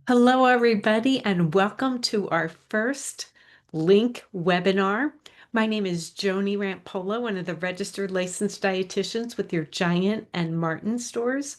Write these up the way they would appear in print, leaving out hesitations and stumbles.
Hello, everybody, and welcome to our first Link webinar. My name is Joni Rampola, one of the registered licensed dietitians with your Giant and Martin stores.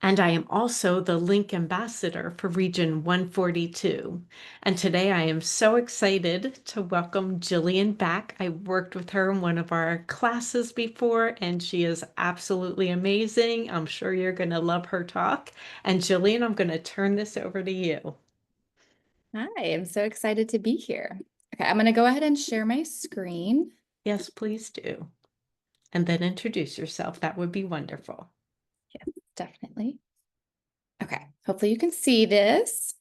And I am also the Link ambassador for Region 142. And today I am so excited to welcome Jillian back. I worked with her in one of our classes before, and she is absolutely amazing. I'm sure you're going to love her talk. And Jillian, I'm going to turn this over to you. Hi, I'm so excited to be here. Okay, I'm going to go ahead and share my screen. Yes, please do. And then introduce yourself. That would be wonderful. Yes, definitely. Okay, hopefully you can see this.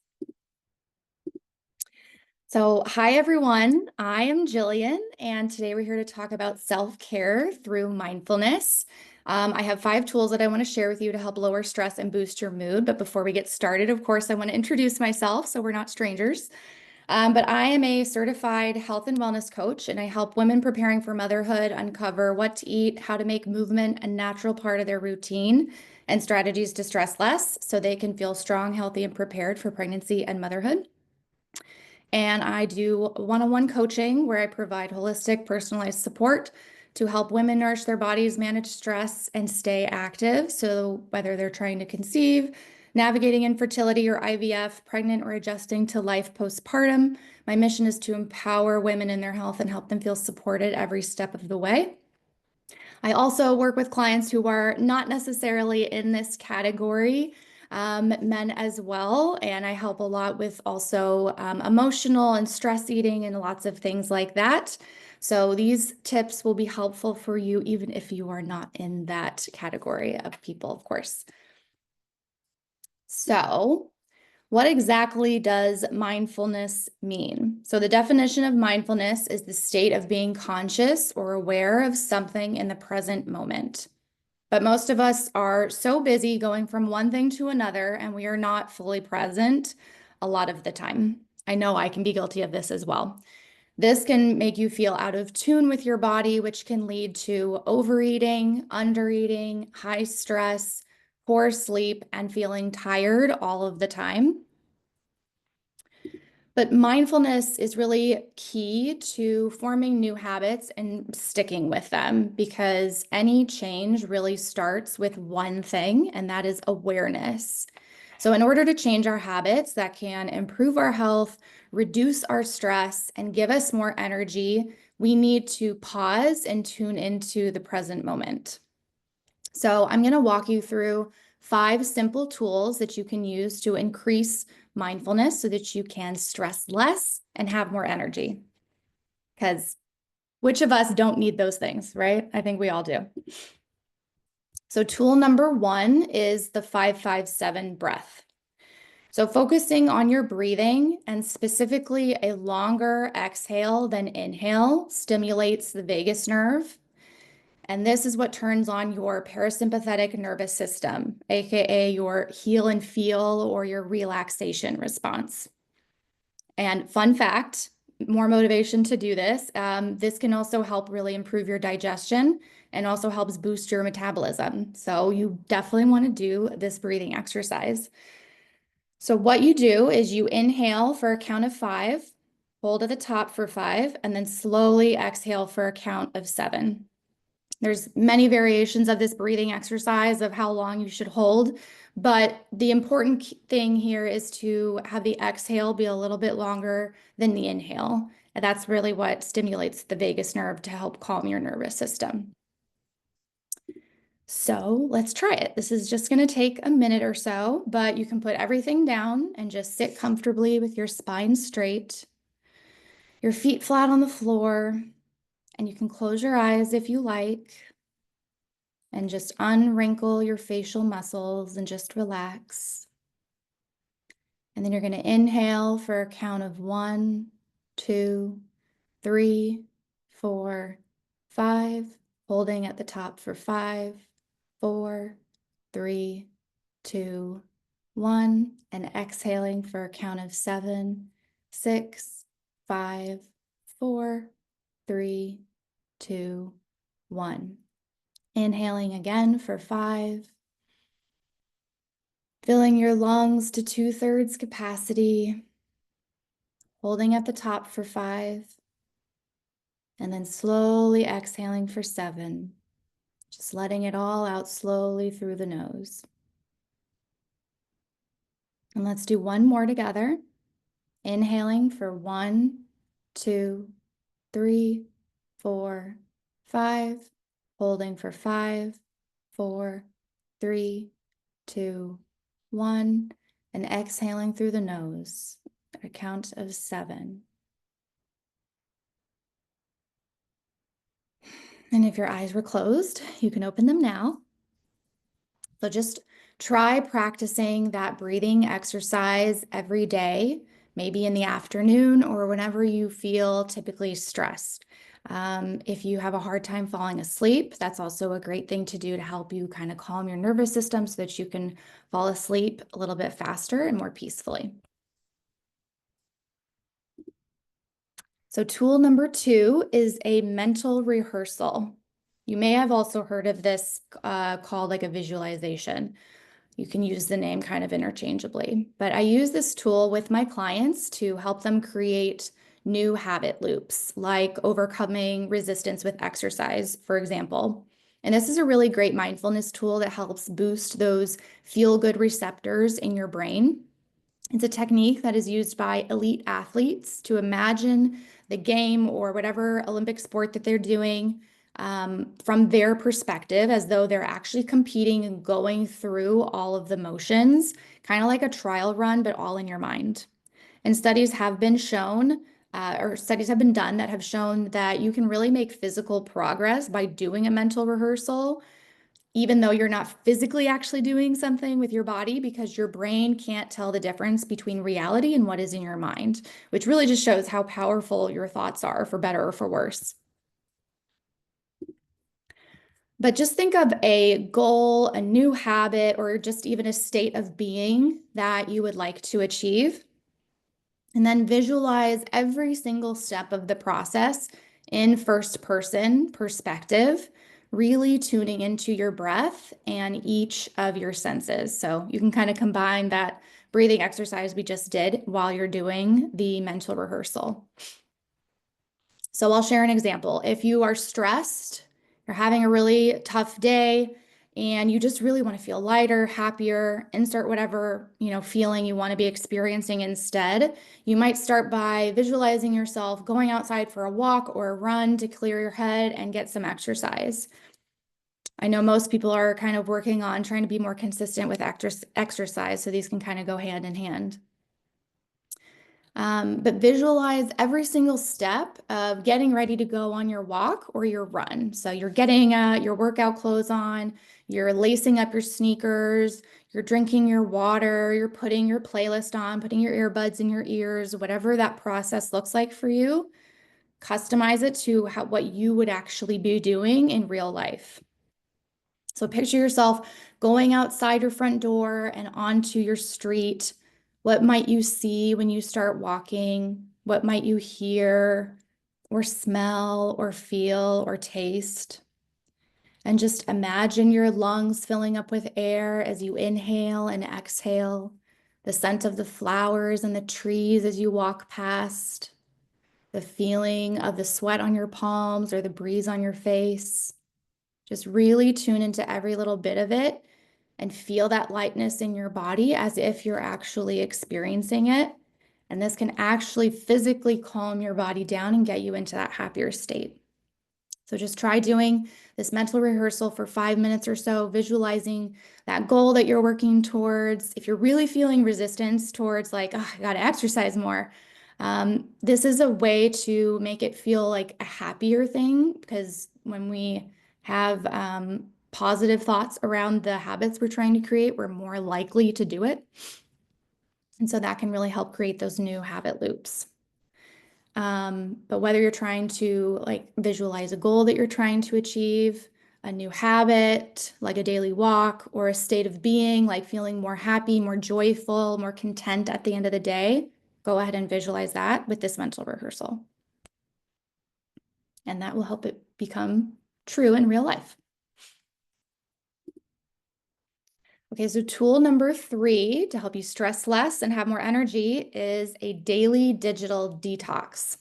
So, hi everyone, I am Jillian, and today we're here to talk about self-care through mindfulness. I have 5 tools that I want to share with you to help lower stress and boost your mood. But before we get started, of course, I want to introduce myself so we're not strangers. But I am a certified health and wellness coach, and I help women preparing for motherhood uncover what to eat, how to make movement a natural part of their routine, and strategies to stress less so they can feel strong, healthy, and prepared for pregnancy and motherhood. And I do one-on-one coaching where I provide holistic, personalized support to help women nourish their bodies, manage stress, and stay active. So whether they're trying to conceive, navigating infertility or IVF, pregnant or adjusting to life postpartum, my mission is to empower women in their health and help them feel supported every step of the way. I also work with clients who are not necessarily in this category, men as well, and I help a lot with also emotional and stress eating and lots of things like that. So these tips will be helpful for you even if you are not in that category of people, of course. So what exactly does mindfulness mean? So the definition of mindfulness is the state of being conscious or aware of something in the present moment. But most of us are so busy going from one thing to another, and we are not fully present a lot of the time. I know I can be guilty of this as well. This can make you feel out of tune with your body, which can lead to overeating, undereating, high stress, poor sleep, and feeling tired all of the time. But mindfulness is really key to forming new habits and sticking with them, because any change really starts with one thing, and that is awareness. So in order to change our habits that can improve our health, reduce our stress, and give us more energy, we need to pause and tune into the present moment. So I'm going to walk you through 5 simple tools that you can use to increase mindfulness so that you can stress less and have more energy. Because which of us don't need those things, right? I think we all do. So tool number 1 is the 5-5-7 breath. So focusing on your breathing, and specifically a longer exhale than inhale, stimulates the vagus nerve. And this is what turns on your parasympathetic nervous system, aka your heal and feel or your relaxation response. And fun fact, more motivation to do this. This can also help really improve your digestion and also helps boost your metabolism. So you definitely want to do this breathing exercise. So what you do is you inhale for a count of 5, hold at the top for 5, and then slowly exhale for a count of 7. There's many variations of this breathing exercise of how long you should hold, but the important thing here is to have the exhale be a little bit longer than the inhale. And that's really what stimulates the vagus nerve to help calm your nervous system. So let's try it. This is just going to take a minute or so, but you can put everything down and just sit comfortably with your spine straight, your feet flat on the floor, and you can close your eyes if you like. And just unwrinkle your facial muscles and just relax. And then you're going to inhale for a count of 1, 2, 3, 4, 5, holding at the top for 5, 4, 3, 2, 1, and exhaling for a count of 7, 6, 5, 4, 3, 2, 1. Inhaling again for 5, Filling your lungs to 2/3 capacity, holding at the top for 5, and then slowly exhaling for 7. Just letting it all out slowly through the nose. And let's do one more together. Inhaling for 1, 2, 3, 4, 5. Holding for 5, 4, 3, 2, 1. And exhaling through the nose at a count of 7. And if your eyes were closed, you can open them now. So just try practicing that breathing exercise every day, maybe in the afternoon or whenever you feel typically stressed. If you have a hard time falling asleep, that's also a great thing to do to help you kind of calm your nervous system so that you can fall asleep a little bit faster and more peacefully. So tool number 2 is a mental rehearsal. You may have also heard of this called like a visualization. You can use the name kind of interchangeably, but I use this tool with my clients to help them create new habit loops, like overcoming resistance with exercise, for example. And this is a really great mindfulness tool that helps boost those feel-good receptors in your brain. It's a technique that is used by elite athletes to imagine the game or whatever Olympic sport that they're doing from their perspective, as though they're actually competing and going through all of the motions, kind of like a trial run, but all in your mind. And studies have been shown, or studies have been done that have shown that you can really make physical progress by doing a mental rehearsal, even though you're not physically actually doing something with your body, because your brain can't tell the difference between reality and what is in your mind, which really just shows how powerful your thoughts are, for better or for worse. But just think of a goal, a new habit, or just even a state of being that you would like to achieve. And then visualize every single step of the process in first person perspective, really tuning into your breath and each of your senses. So you can kind of combine that breathing exercise we just did while you're doing the mental rehearsal. So I'll share an example. If you are stressed, you're having a really tough day, and you just really want to feel lighter, happier, insert whatever, feeling you want to be experiencing instead, you might start by visualizing yourself going outside for a walk or a run to clear your head and get some exercise. I know most people are kind of working on trying to be more consistent with exercise, so these can kind of go hand in hand. But visualize every single step of getting ready to go on your walk or your run. So you're getting your workout clothes on, you're lacing up your sneakers, you're drinking your water, you're putting your playlist on, putting your earbuds in your ears, whatever that process looks like for you. Customize it to what you would actually be doing in real life. So picture yourself going outside your front door and onto your street. What might you see when you start walking? What might you hear or smell or feel or taste? And just imagine your lungs filling up with air as you inhale and exhale, the scent of the flowers and the trees as you walk past, the feeling of the sweat on your palms or the breeze on your face. Just really tune into every little bit of it and feel that lightness in your body as if you're actually experiencing it. And this can actually physically calm your body down and get you into that happier state. So just try doing this mental rehearsal for 5 minutes or so, visualizing that goal that you're working towards. If you're really feeling resistance towards like, oh, I got to exercise more, this is a way to make it feel like a happier thing, because when we have positive thoughts around the habits we're trying to create, we're more likely to do it. And so that can really help create those new habit loops. But whether you're trying to like visualize a goal that you're trying to achieve, a new habit, like a daily walk, or a state of being, like feeling more happy, more joyful, more content at the end of the day, go ahead and visualize that with this mental rehearsal. And that will help it become true in real life. Okay, so tool number 3 to help you stress less and have more energy is a daily digital detox.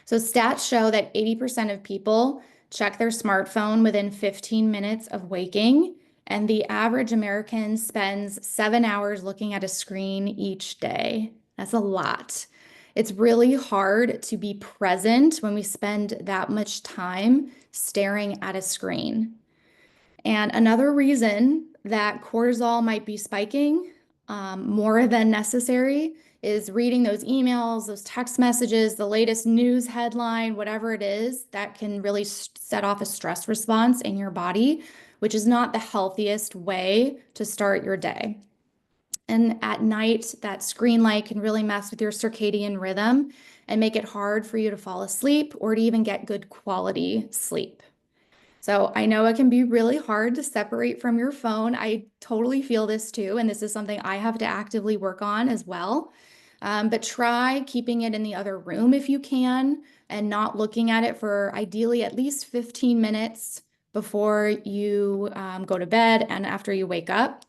So stats show that 80% of people check their smartphone within 15 minutes of waking, and the average American spends 7 hours looking at a screen each day. That's a lot. It's really hard to be present when we spend that much time staring at a screen. And another reason that cortisol might be spiking more than necessary is reading those emails, those text messages, the latest news headline, whatever it is, that can really set off a stress response in your body, which is not the healthiest way to start your day. And at night, that screen light can really mess with your circadian rhythm and make it hard for you to fall asleep or to even get good quality sleep. So I know it can be really hard to separate from your phone. I totally feel this too, and this is something I have to actively work on as well. But try keeping it in the other room if you can, and not looking at it for ideally at least 15 minutes before you go to bed and after you wake up.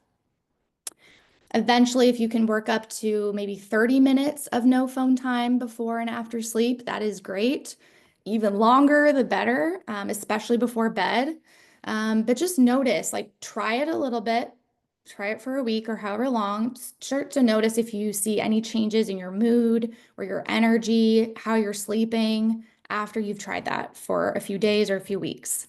Eventually, if you can work up to maybe 30 minutes of no phone time before and after sleep, that is great. Even longer, the better, especially before bed. But just notice, like try it a little bit, try it for a week or however long. Start to notice if you see any changes in your mood or your energy, how you're sleeping after you've tried that for a few days or a few weeks.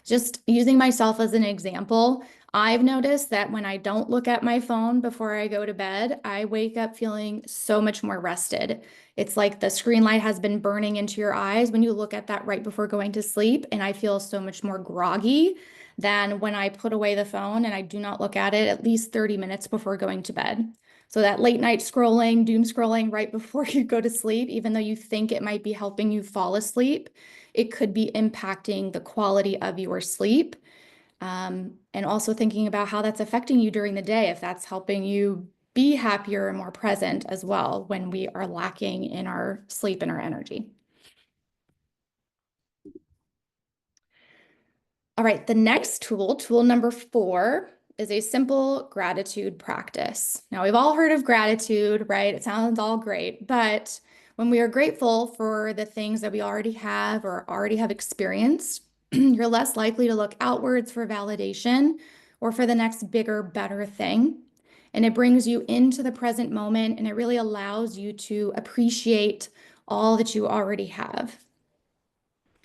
Just using myself as an example, I've noticed that when I don't look at my phone before I go to bed, I wake up feeling so much more rested. It's like the screen light has been burning into your eyes when you look at that right before going to sleep, and I feel so much more groggy than when I put away the phone and I do not look at it at least 30 minutes before going to bed. So that late night scrolling, doom scrolling right before you go to sleep, even though you think it might be helping you fall asleep, it could be impacting the quality of your sleep. And also thinking about how that's affecting you during the day, if that's helping you be happier and more present as well when we are lacking in our sleep and our energy. All right, the next tool, tool number 4, is a simple gratitude practice. Now, we've all heard of gratitude, right? It sounds all great, but when we are grateful for the things that we already have or already have experienced, you're less likely to look outwards for validation or for the next bigger, better thing. And it brings you into the present moment, and it really allows you to appreciate all that you already have.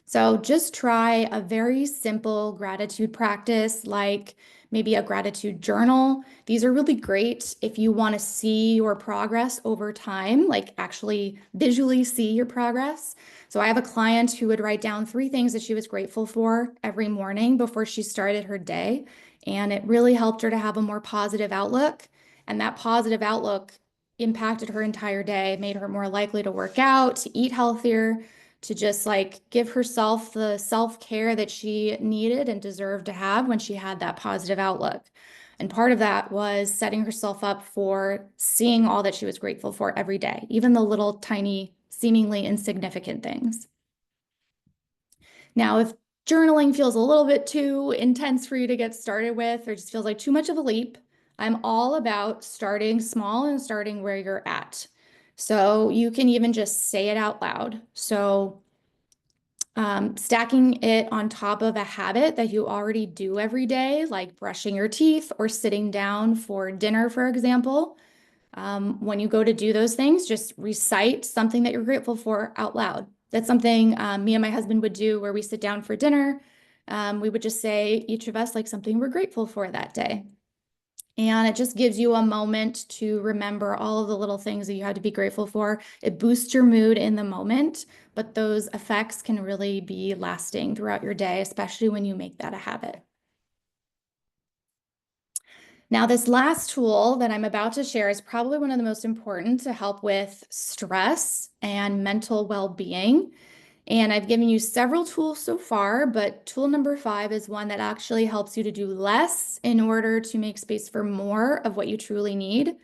So just try a very simple gratitude practice, like maybe a gratitude journal. These are really great if you want to see your progress over time, like actually visually see your progress. So I have a client who would write down 3 things that she was grateful for every morning before she started her day. And it really helped her to have a more positive outlook. And that positive outlook impacted her entire day, made her more likely to work out, to eat healthier, to just like give herself the self-care that she needed and deserved to have when she had that positive outlook. And part of that was setting herself up for seeing all that she was grateful for every day, even the little tiny, seemingly insignificant things. Now, if journaling feels a little bit too intense for you to get started with, or just feels like too much of a leap, I'm all about starting small and starting where you're at. So you can even just say it out loud. So stacking it on top of a habit that you already do every day, like brushing your teeth or sitting down for dinner, for example. When you go to do those things, just recite something that you're grateful for out loud. That's something me and my husband would do where we sit down for dinner. We would just say, each of us, like something we're grateful for that day. And it just gives you a moment to remember all of the little things that you have to be grateful for. It boosts your mood in the moment, but those effects can really be lasting throughout your day, especially when you make that a habit. Now, this last tool that I'm about to share is probably one of the most important to help with stress and mental well-being. And I've given you several tools so far, but tool number 5 is one that actually helps you to do less in order to make space for more of what you truly need,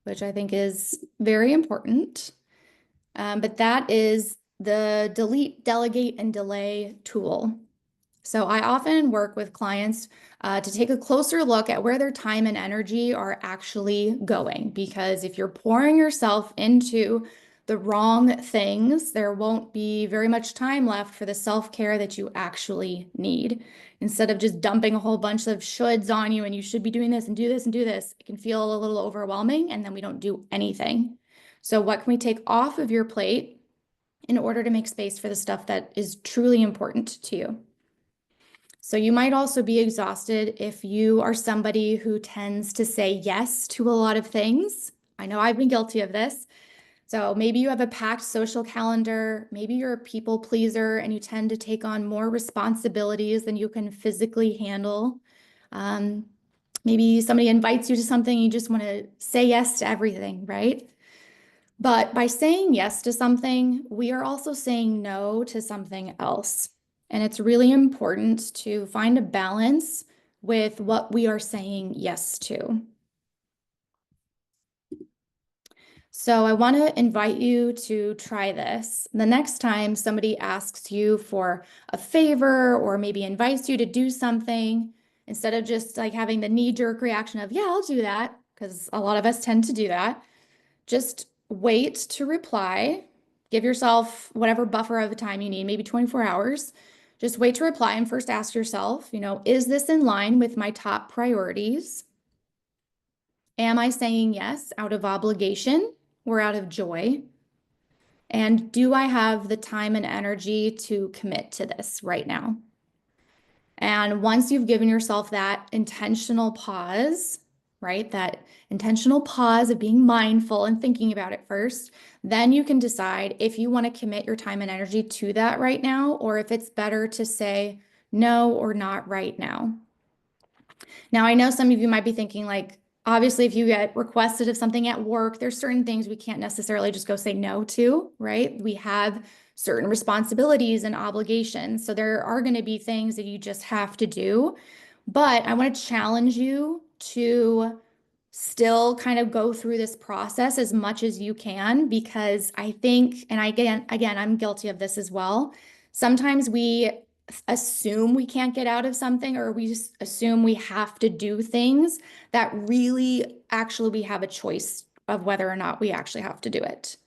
which I think is very important. But that is the delete, delegate, and delay tool. So I often work with clients to take a closer look at where their time and energy are actually going. Because if you're pouring yourself into the wrong things, there won't be very much time left for the self-care that you actually need. Instead of just dumping a whole bunch of shoulds on you and you should be doing this and do this and do this, it can feel a little overwhelming and then we don't do anything. So what can we take off of your plate in order to make space for the stuff that is truly important to you? So you might also be exhausted if you are somebody who tends to say yes to a lot of things. I know I've been guilty of this. So maybe you have a packed social calendar, maybe you're a people pleaser and you tend to take on more responsibilities than you can physically handle. Um, Maybe somebody invites you to something, you just want to say yes to everything, right? But by saying yes to something, we are also saying no to something else. And it's really important to find a balance with what we are saying yes to. So I want to invite you to try this. The next time somebody asks you for a favor or maybe invites you to do something, instead of just like having the knee-jerk reaction of, yeah, I'll do that, because a lot of us tend to do that, just wait to reply. Give yourself whatever buffer of time you need, maybe 24 hours. Just wait to reply and first ask yourself, is this in line with my top priorities? Am I saying yes out of obligation or out of joy? And do I have the time and energy to commit to this right now? And once you've given yourself that intentional pause, right, that intentional pause of being mindful and thinking about it first, then you can decide if you want to commit your time and energy to that right now, or if it's better to say no or not right now. Now, I know some of you might be thinking, like, obviously, if you get requested of something at work, there's certain things we can't necessarily just go say no to, right? We have certain responsibilities and obligations. So there are going to be things that you just have to do. But I want to challenge you to still kind of go through this process as much as you can, because I think, and again, I'm guilty of this as well. Sometimes we assume we can't get out of something, or we just assume we have to do things that really actually we have a choice of whether or not we actually have to do it.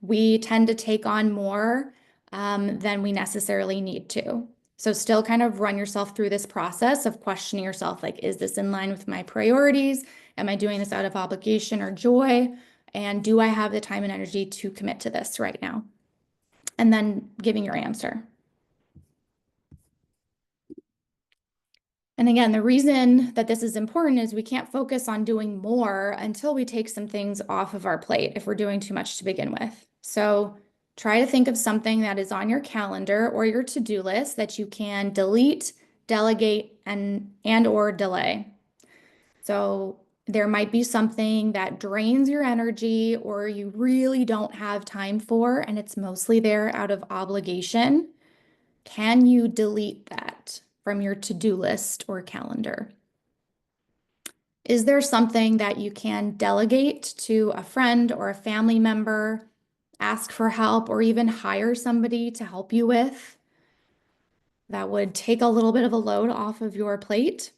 We tend to take on more than we necessarily need to. So still kind of run yourself through this process of questioning yourself, like, is this in line with my priorities? Am I doing this out of obligation or joy? And do I have the time and energy to commit to this right now? And then giving your answer. And again, the reason that this is important is we can't focus on doing more until we take some things off of our plate if we're doing too much to begin with. So try to think of something that is on your calendar or your to-do list that you can delete, delegate, and or delay. So there might be something that drains your energy or you really don't have time for, and it's mostly there out of obligation. Can you delete that from your to-do list or calendar? Is there something that you can delegate to a friend or a family member, ask for help, or even hire somebody to help you with that would take a little bit of a load off of your plate?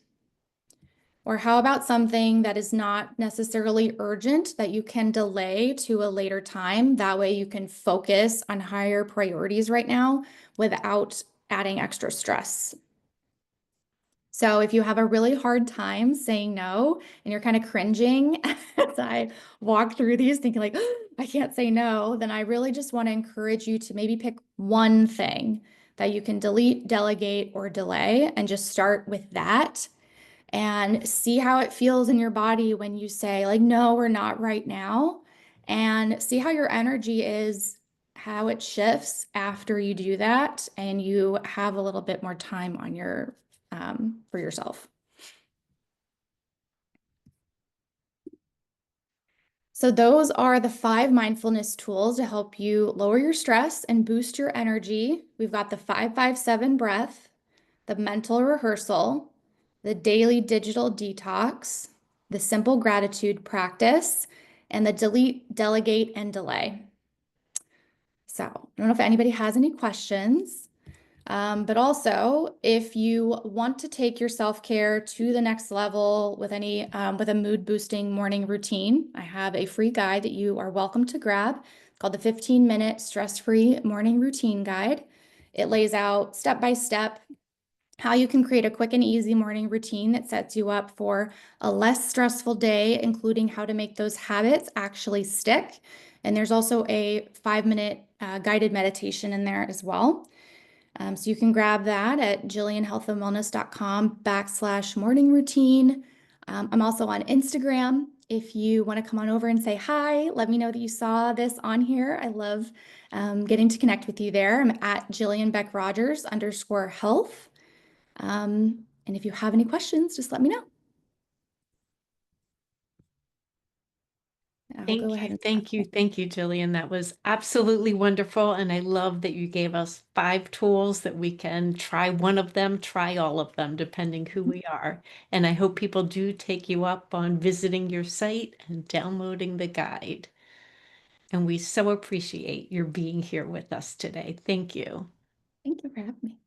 Or how about something that is not necessarily urgent that you can delay to a later time? That way you can focus on higher priorities right now without adding extra stress. So if you have a really hard time saying no and you're kind of cringing as I walk through these thinking like, I can't say no, then I really just want to encourage you to maybe pick one thing that you can delete, delegate, or delay and just start with that and see how it feels in your body when you say like, no, we're not right now, and see how your energy is, how it shifts after you do that and you have a little bit more time on your for yourself. So those are the 5 mindfulness tools to help you lower your stress and boost your energy. We've got the 5-5-7 breath, the mental rehearsal, the daily digital detox, the simple gratitude practice, and the delete, delegate, and delay. So I don't know if anybody has any questions. But also, if you want to take your self-care to the next level with with a mood boosting morning routine, I have a free guide that you are welcome to grab called the 15-minute stress-free morning routine guide. It lays out step by step how you can create a quick and easy morning routine that sets you up for a less stressful day, including how to make those habits actually stick. And there's also a 5-minute guided meditation in there as well. So you can grab that at jillianhealthandwellness.com/morning routine. I'm also on Instagram. If you want to come on over and say hi, let me know that you saw this on here. I love getting to connect with you there. I'm at Jillian Beck-Rogers _health. And if you have any questions, just let me know. I will go ahead and stop. Thank you, Jillian. That was absolutely wonderful. And I love that you gave us 5 tools that we can try one of them, try all of them, depending who we are. And I hope people do take you up on visiting your site and downloading the guide. And we so appreciate your being here with us today. Thank you. Thank you for having me.